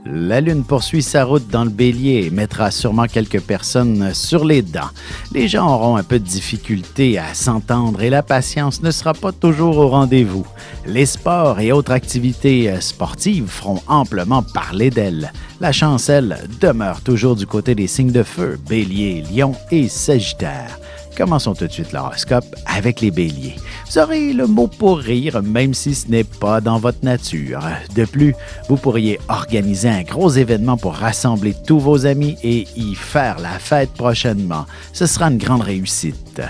La Lune poursuit sa route dans le Bélier et mettra sûrement quelques personnes sur les dents. Les gens auront un peu de difficulté à s'entendre et la patience ne sera pas toujours au rendez-vous. Les sports et autres activités sportives feront amplement parler d'elles. La chance, elle, demeure toujours du côté des signes de feu, Bélier, Lion et Sagittaire. Commençons tout de suite l'horoscope avec les béliers. Vous aurez le mot pour rire, même si ce n'est pas dans votre nature. De plus, vous pourriez organiser un gros événement pour rassembler tous vos amis et y faire la fête prochainement. Ce sera une grande réussite.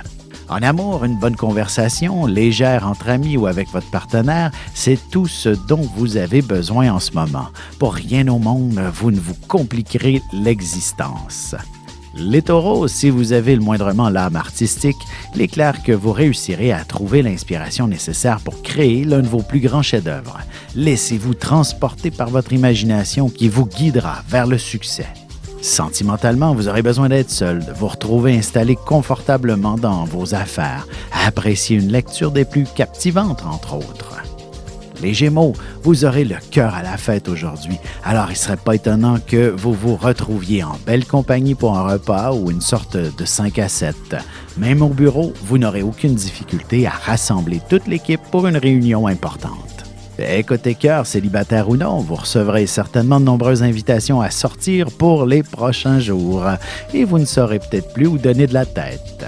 En amour, une bonne conversation, légère entre amis ou avec votre partenaire, c'est tout ce dont vous avez besoin en ce moment. Pour rien au monde, vous ne vous compliquerez l'existence. Les taureaux, si vous avez le moindrement l'âme artistique, il est clair que vous réussirez à trouver l'inspiration nécessaire pour créer l'un de vos plus grands chefs-d'œuvre. Laissez-vous transporter par votre imagination qui vous guidera vers le succès. Sentimentalement, vous aurez besoin d'être seul, de vous retrouver installé confortablement dans vos affaires, à apprécier une lecture des plus captivantes, entre autres. Les Gémeaux, vous aurez le cœur à la fête aujourd'hui, alors il ne serait pas étonnant que vous vous retrouviez en belle compagnie pour un repas ou une sorte de 5 à 7. Même au bureau, vous n'aurez aucune difficulté à rassembler toute l'équipe pour une réunion importante. Et côté cœur, célibataire ou non, vous recevrez certainement de nombreuses invitations à sortir pour les prochains jours et vous ne saurez peut-être plus où donner de la tête.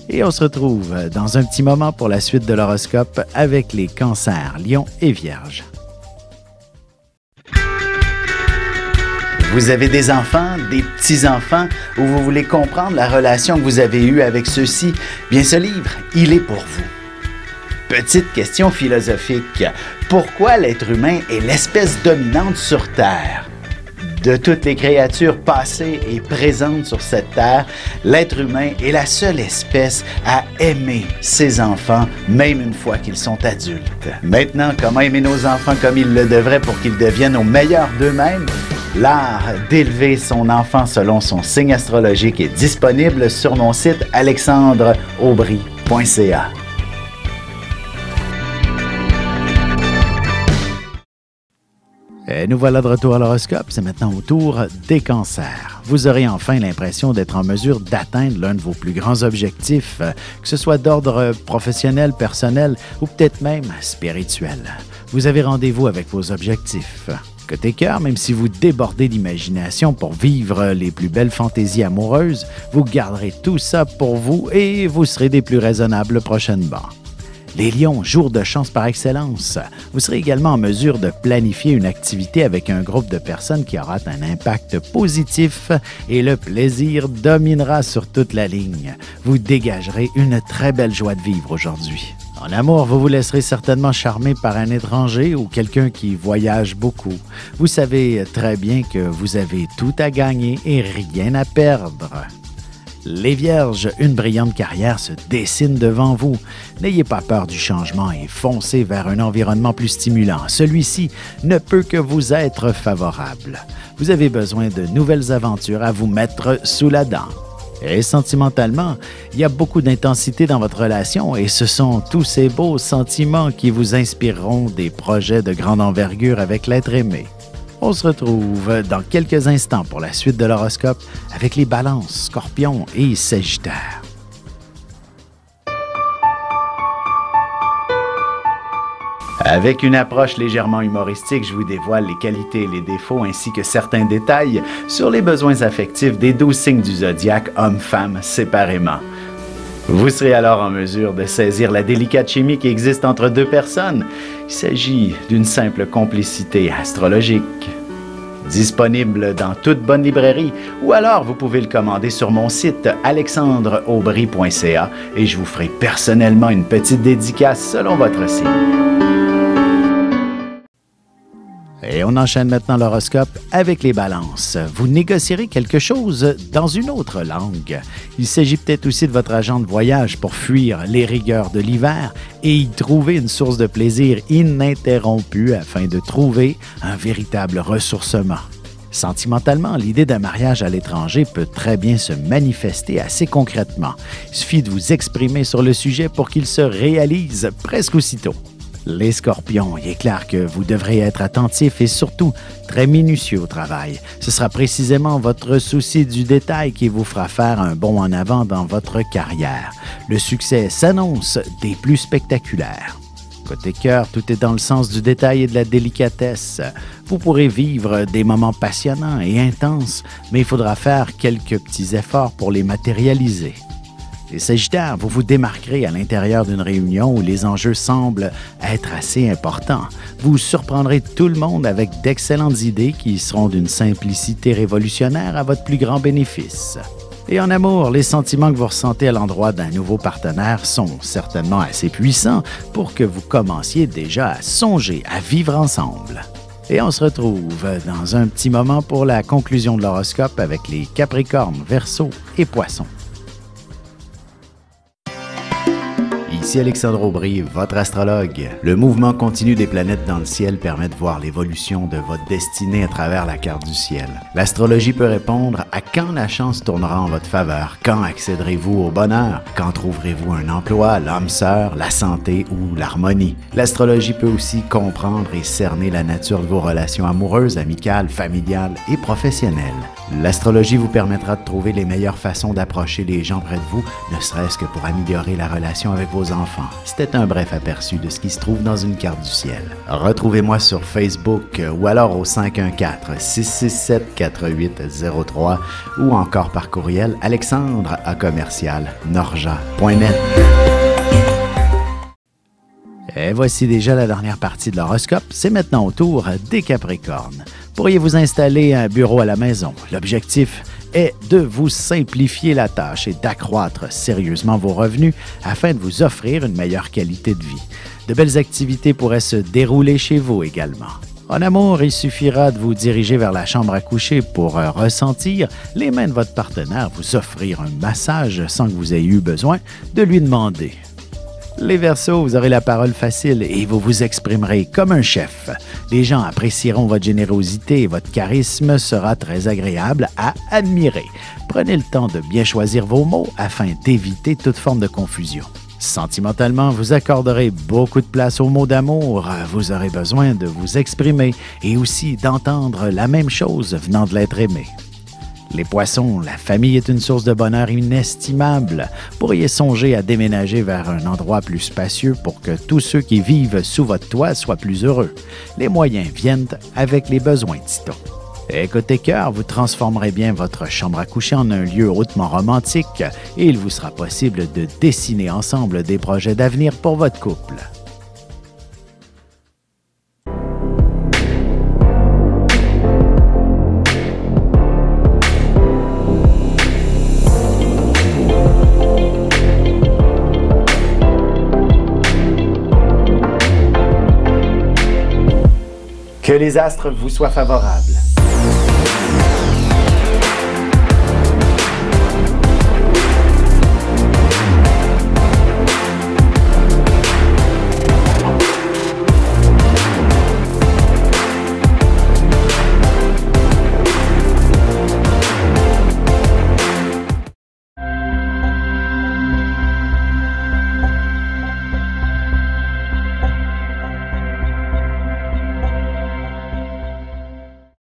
Et on se retrouve dans un petit moment pour la suite de l'horoscope avec les cancers, lions et vierges. Vous avez des enfants, des petits-enfants, ou vous voulez comprendre la relation que vous avez eue avec ceux-ci? Bien, ce livre, il est pour vous. Petite question philosophique. Pourquoi l'être humain est l'espèce dominante sur Terre? De toutes les créatures passées et présentes sur cette terre, l'être humain est la seule espèce à aimer ses enfants, même une fois qu'ils sont adultes. Maintenant, comment aimer nos enfants comme ils le devraient pour qu'ils deviennent au meilleur d'eux-mêmes? L'art d'élever son enfant selon son signe astrologique est disponible sur mon site alexandreaubry.ca. Et nous voilà de retour à l'horoscope, c'est maintenant au tour des cancers. Vous aurez enfin l'impression d'être en mesure d'atteindre l'un de vos plus grands objectifs, que ce soit d'ordre professionnel, personnel ou peut-être même spirituel. Vous avez rendez-vous avec vos objectifs. Côté cœur, même si vous débordez d'imagination pour vivre les plus belles fantaisies amoureuses, vous garderez tout ça pour vous et vous serez des plus raisonnables prochainement. Les lions, jour de chance par excellence. Vous serez également en mesure de planifier une activité avec un groupe de personnes qui aura un impact positif et le plaisir dominera sur toute la ligne. Vous dégagerez une très belle joie de vivre aujourd'hui. En amour, vous vous laisserez certainement charmer par un étranger ou quelqu'un qui voyage beaucoup. Vous savez très bien que vous avez tout à gagner et rien à perdre. Les Vierges, une brillante carrière se dessine devant vous. N'ayez pas peur du changement et foncez vers un environnement plus stimulant. Celui-ci ne peut que vous être favorable. Vous avez besoin de nouvelles aventures à vous mettre sous la dent. Et sentimentalement, il y a beaucoup d'intensité dans votre relation et ce sont tous ces beaux sentiments qui vous inspireront des projets de grande envergure avec l'être aimé. On se retrouve dans quelques instants pour la suite de l'horoscope avec les balances, scorpions et sagittaires. Avec une approche légèrement humoristique, je vous dévoile les qualités et les défauts ainsi que certains détails sur les besoins affectifs des 12 signes du zodiaque, hommes-femmes séparément. Vous serez alors en mesure de saisir la délicate chimie qui existe entre deux personnes. Il s'agit d'une simple complicité astrologique. Disponible dans toute bonne librairie ou alors vous pouvez le commander sur mon site alexandreaubry.ca et je vous ferai personnellement une petite dédicace selon votre signe. Et on enchaîne maintenant l'horoscope avec les balances. Vous négocierez quelque chose dans une autre langue. Il s'agit peut-être aussi de votre agent de voyage pour fuir les rigueurs de l'hiver et y trouver une source de plaisir ininterrompue afin de trouver un véritable ressourcement. Sentimentalement, l'idée d'un mariage à l'étranger peut très bien se manifester assez concrètement. Il suffit de vous exprimer sur le sujet pour qu'il se réalise presque aussitôt. Les scorpions, il est clair que vous devrez être attentif et surtout très minutieux au travail. Ce sera précisément votre souci du détail qui vous fera faire un bond en avant dans votre carrière. Le succès s'annonce des plus spectaculaires. Côté cœur, tout est dans le sens du détail et de la délicatesse. Vous pourrez vivre des moments passionnants et intenses, mais il faudra faire quelques petits efforts pour les matérialiser. Les Sagittaires, vous vous démarquerez à l'intérieur d'une réunion où les enjeux semblent être assez importants. Vous surprendrez tout le monde avec d'excellentes idées qui seront d'une simplicité révolutionnaire à votre plus grand bénéfice. Et en amour, les sentiments que vous ressentez à l'endroit d'un nouveau partenaire sont certainement assez puissants pour que vous commenciez déjà à songer à vivre ensemble. Et on se retrouve dans un petit moment pour la conclusion de l'horoscope avec les Capricornes, Verseaux et Poissons. Ici Alexandre Aubry, votre astrologue. Le mouvement continu des planètes dans le ciel permet de voir l'évolution de votre destinée à travers la carte du ciel. L'astrologie peut répondre à quand la chance tournera en votre faveur, quand accéderez-vous au bonheur, quand trouverez-vous un emploi, l'âme sœur, la santé ou l'harmonie. L'astrologie peut aussi comprendre et cerner la nature de vos relations amoureuses, amicales, familiales et professionnelles. L'astrologie vous permettra de trouver les meilleures façons d'approcher les gens près de vous, ne serait-ce que pour améliorer la relation avec vos enfants. C'était un bref aperçu de ce qui se trouve dans une carte du ciel. Retrouvez-moi sur Facebook ou alors au 514-667-4803 ou encore par courriel alexandre@norja.net. Et voici déjà la dernière partie de l'horoscope. C'est maintenant au tour des Capricornes. Pourriez-vous installer un bureau à la maison? L'objectif est de vous simplifier la tâche et d'accroître sérieusement vos revenus afin de vous offrir une meilleure qualité de vie. De belles activités pourraient se dérouler chez vous également. En amour, il suffira de vous diriger vers la chambre à coucher pour ressentir les mains de votre partenaire vous offrir un massage sans que vous ayez eu besoin de lui demander. Les Verseaux, vous aurez la parole facile et vous vous exprimerez comme un chef. Les gens apprécieront votre générosité et votre charisme sera très agréable à admirer. Prenez le temps de bien choisir vos mots afin d'éviter toute forme de confusion. Sentimentalement, vous accorderez beaucoup de place aux mots d'amour. Vous aurez besoin de vous exprimer et aussi d'entendre la même chose venant de l'être aimé. Les Poissons, la famille est une source de bonheur inestimable. Pourriez songer à déménager vers un endroit plus spacieux pour que tous ceux qui vivent sous votre toit soient plus heureux. Les moyens viennent avec les besoins, dit-on. Et côté cœur, vous transformerez bien votre chambre à coucher en un lieu hautement romantique et il vous sera possible de dessiner ensemble des projets d'avenir pour votre couple. Que les astres vous soient favorables.